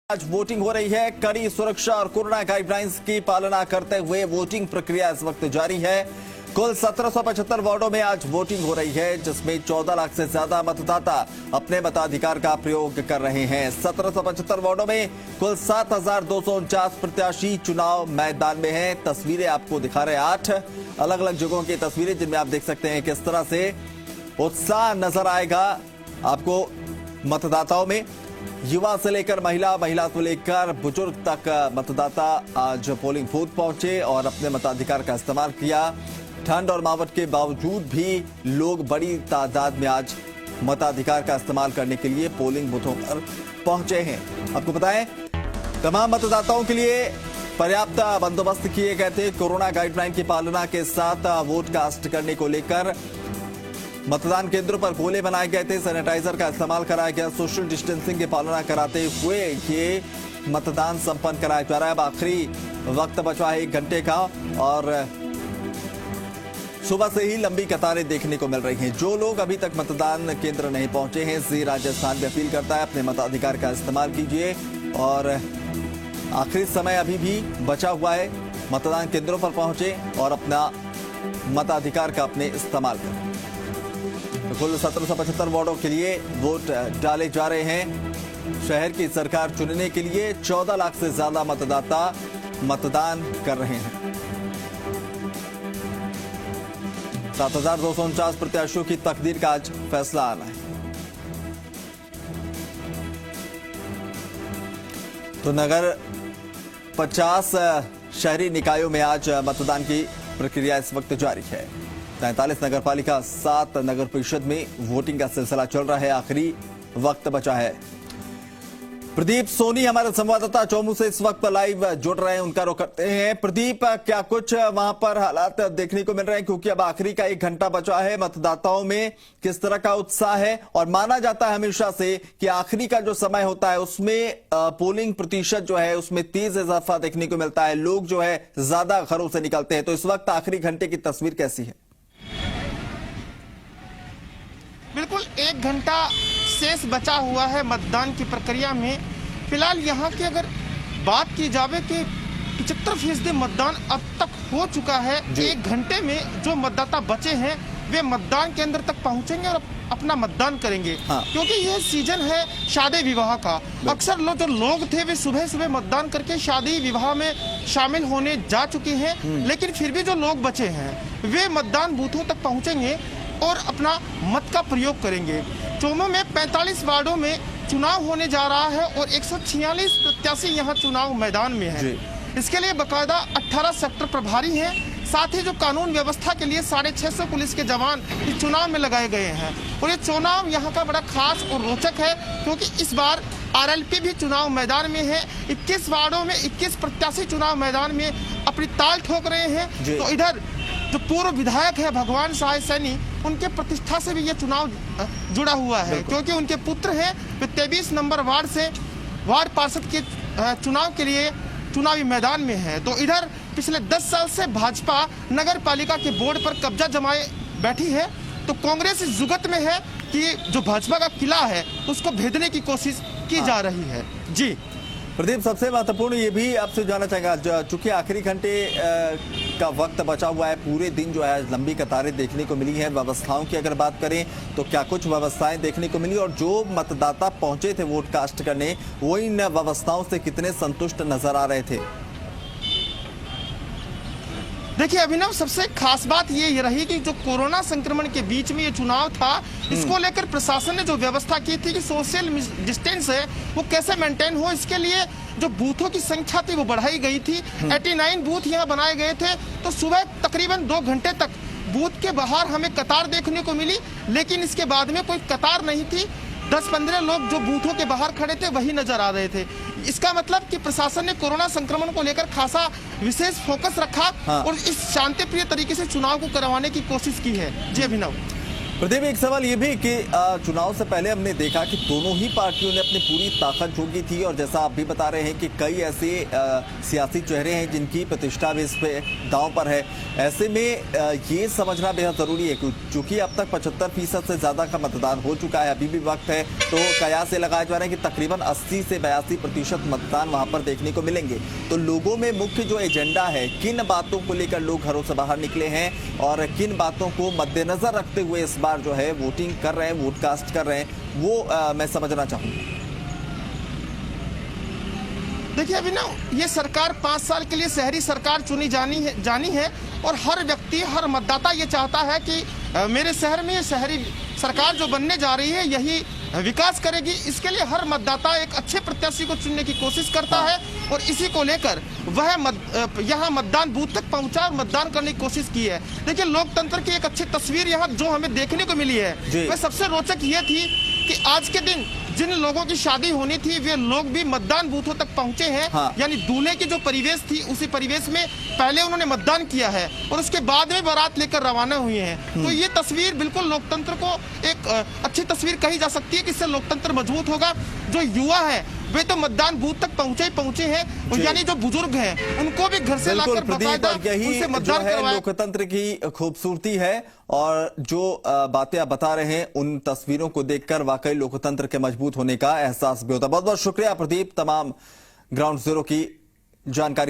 आज वोटिंग हो रही है। कड़ी सुरक्षा और कोरोना गाइडलाइंस की पालना करते हुए वोटिंग प्रक्रिया इस वक्त जारी है। कुल 1775 वार्डों में आज वोटिंग हो रही है, जिसमें 14 लाख से ज्यादा मतदाता अपने मताधिकार का प्रयोग कर रहे हैं। 1775 वार्डों में कुल 7249 प्रत्याशी चुनाव मैदान में हैं। तस्वीरें आपको दिखा रहे हैं 8 अलग अलग जगहों की तस्वीरें, जिनमें आप देख सकते हैं किस तरह से उत्साह नजर आएगा आपको मतदाताओं में। युवा से लेकर महिला से लेकर बुजुर्ग तक मतदाता आज पोलिंग बूथ पहुंचे और अपने मताधिकार का इस्तेमाल किया। ठंड और मावट के बावजूद भी लोग बड़ी तादाद में आज मताधिकार का इस्तेमाल करने के लिए पोलिंग बूथों पर पहुंचे हैं। आपको बताएं, तमाम मतदाताओं के लिए पर्याप्त बंदोबस्त किए गए थे। कोरोना गाइडलाइन की पालना के साथ वोट कास्ट करने को लेकर मतदान केंद्रों पर गोले बनाए गए थे, सैनिटाइजर का इस्तेमाल कराया गया। सोशल डिस्टेंसिंग की पालना कराते हुए ये मतदान संपन्न कराया जा रहा है। अब आखिरी वक्त बचा है 1 घंटे का और सुबह से ही लंबी कतारें देखने को मिल रही हैं। जो लोग अभी तक मतदान केंद्र नहीं पहुंचे हैं, जी राजस्थान भी अपील करता है अपने मताधिकार का इस्तेमाल कीजिए और आखिरी समय अभी भी बचा हुआ है। मतदान केंद्रों पर पहुंचे और अपना मताधिकार का अपने इस्तेमाल करें। कुल 1775 वार्डों के लिए वोट डाले जा रहे हैं। शहर की सरकार चुनने के लिए 14 लाख से ज्यादा मतदाता मतदान कर रहे हैं। 7249 प्रत्याशियों की तकदीर का आज फैसला आना है। तो नगर 50 शहरी निकायों में आज मतदान की प्रक्रिया इस वक्त जारी है। 43 नगर पालिका 7 नगर परिषद में वोटिंग का सिलसिला चल रहा है। आखिरी वक्त बचा है। प्रदीप सोनी हमारे संवाददाता चौमू से इस वक्त लाइव जुड़ रहे हैं, उनका रुख करते हैं। प्रदीप, क्या कुछ वहां पर हालात देखने को मिल रहे हैं, क्योंकि अब आखिरी का 1 घंटा बचा है। मतदाताओं में किस तरह का उत्साह है? और माना जाता है हमेशा से कि आखिरी का जो समय होता है उसमें पोलिंग प्रतिशत जो है उसमें तेज इजाफा देखने को मिलता है, लोग जो है ज्यादा घरों से निकलते हैं। तो इस वक्त आखिरी घंटे की तस्वीर कैसी है? बिल्कुल 1 घंटा शेष बचा हुआ है मतदान की प्रक्रिया में। फिलहाल यहाँ की अगर बात की जावे कि 75% मतदान अब तक हो चुका है। 1 घंटे में जो मतदाता बचे हैं वे मतदान केंद्र तक पहुंचेंगे और अपना मतदान करेंगे। क्योंकि यह सीजन है शादी विवाह का। अक्सर जो लोग थे वे सुबह सुबह मतदान करके शादी विवाह में शामिल होने जा चुके हैं, लेकिन फिर भी जो लोग बचे हैं वे मतदान बूथों तक पहुंचेंगे और अपना मत का प्रयोग करेंगे। चौमू में 45 वार्डों में चुनाव होने जा रहा है और 146 प्रत्याशी यहाँ चुनाव मैदान में है। इसके लिए बकायदा 18 सेक्टर प्रभारी हैं। साथ ही जो कानून व्यवस्था के लिए 650 पुलिस के जवान इस चुनाव में लगाए गए हैं। और ये चुनाव यहाँ का बड़ा खास और रोचक है, क्योंकि इस बार आरएलपी भी चुनाव मैदान में है। 21 वार्डों में 21 प्रत्याशी चुनाव मैदान में अपनी ताल ठोक रहे हैं। तो इधर जो पूर्व विधायक है भगवान सहाय सैनी, उनके प्रतिष्ठा से भी ये चुनाव जुड़ा हुआ है, क्योंकि उनके पुत्र हैं वे 23 नंबर वार्ड से वार्ड पार्षद के चुनाव के लिए चुनावी मैदान में है। तो इधर पिछले 10 साल से भाजपा नगर पालिका के बोर्ड पर कब्जा जमाए बैठी है। तो कांग्रेस इस जुगत में है कि जो भाजपा का किला है उसको भेदने की कोशिश की जा रही है। जी प्रदीप, सबसे महत्वपूर्ण ये भी आपसे जानना चाहेंगे, चूंकि आखिरी घंटे का वक्त बचा हुआ है, पूरे दिन जो है लंबी कतारें देखने को मिली हैं। व्यवस्थाओं की अगर बात करें तो क्या कुछ व्यवस्थाएं देखने को मिली और जो मतदाता पहुंचे थे वोट कास्ट करने, वो इन व्यवस्थाओं से कितने संतुष्ट नजर आ रहे थे? देखिए अभिनव, सबसे खास बात ये रही कि जो कोरोना संक्रमण के बीच में ये चुनाव था, इसको लेकर प्रशासन ने जो व्यवस्था की थी कि सोशल डिस्टेंस है वो कैसे मेंटेन हो, इसके लिए जो बूथों की संख्या थी वो बढ़ाई गई थी। 89 बूथ यहाँ बनाए गए थे। तो सुबह तकरीबन 2 घंटे तक बूथ के बाहर हमें कतार देखने को मिली, लेकिन इसके बाद में कोई कतार नहीं थी। 10-15 लोग जो बूथों के बाहर खड़े थे वही नजर आ रहे थे। इसका मतलब कि प्रशासन ने कोरोना संक्रमण को लेकर खासा विशेष फोकस रखा और इस शांतिप्रिय तरीके से चुनाव को करवाने की कोशिश की है। जी अभिनव। प्रदीप, एक सवाल ये भी कि चुनाव से पहले हमने देखा कि दोनों ही पार्टियों ने अपनी पूरी ताकत झोंकी थी और जैसा आप भी बता रहे हैं कि कई ऐसे सियासी चेहरे हैं जिनकी प्रतिष्ठा भी इस पे दांव पर है। ऐसे में ये समझना बेहद जरूरी है कि चूंकि अब तक 75% से ज्यादा का मतदान हो चुका है, अभी भी वक्त है, तो कयास ये लगाए जा रहे हैं कि तकरीबन 80 से 82% मतदान वहां पर देखने को मिलेंगे। तो लोगों में मुख्य जो एजेंडा है, किन बातों को लेकर लोग घरों से बाहर निकले हैं और किन बातों को मद्देनजर रखते हुए इस बार जो है वोटिंग कर रहे हैं, वोट कास्ट कर रहे हैं, वो मैं समझना चाहूंगा। देखिए, अभी ना ये सरकार 5 साल के लिए शहरी सरकार चुनी जानी है और हर व्यक्ति, हर मतदाता ये चाहता है कि मेरे शहर में ये शहरी सरकार जो बनने जा रही है यही विकास करेगी। इसके लिए हर मतदाता एक अच्छे प्रत्याशी को चुनने की कोशिश करता है और इसी को लेकर वह यहाँ मतदान बूथ तक पहुंचा और मतदान करने की कोशिश की है। देखिए, लोकतंत्र की एक अच्छी तस्वीर यहाँ जो हमें देखने को मिली है वह सबसे रोचक ये थी कि आज के दिन जिन लोगों की शादी होनी थी वे लोग भी मतदान बूथों तक पहुंचे हैं। यानी दूल्हे की जो परिवेश थी उसी परिवेश में पहले उन्होंने मतदान किया है और उसके बाद में बारात लेकर रवाना हुए हैं। तो ये तस्वीर बिल्कुल लोकतंत्र को एक अच्छी तस्वीर कही जा सकती है कि इससे लोकतंत्र मजबूत होगा। जो युवा है वे तो मतदान बूथ तक पहुंचे हैं, यानी जो बुजुर्ग हैं उनको भी घर से लाकर बाकायदा उनसे मतदान करवाया। लोकतंत्र की खूबसूरती है और जो बातें आप बता रहे हैं उन तस्वीरों को देखकर वाकई लोकतंत्र के मजबूत होने का एहसास भी होता है। बहुत बहुत शुक्रिया प्रदीप, तमाम ग्राउंड जीरो की जानकारी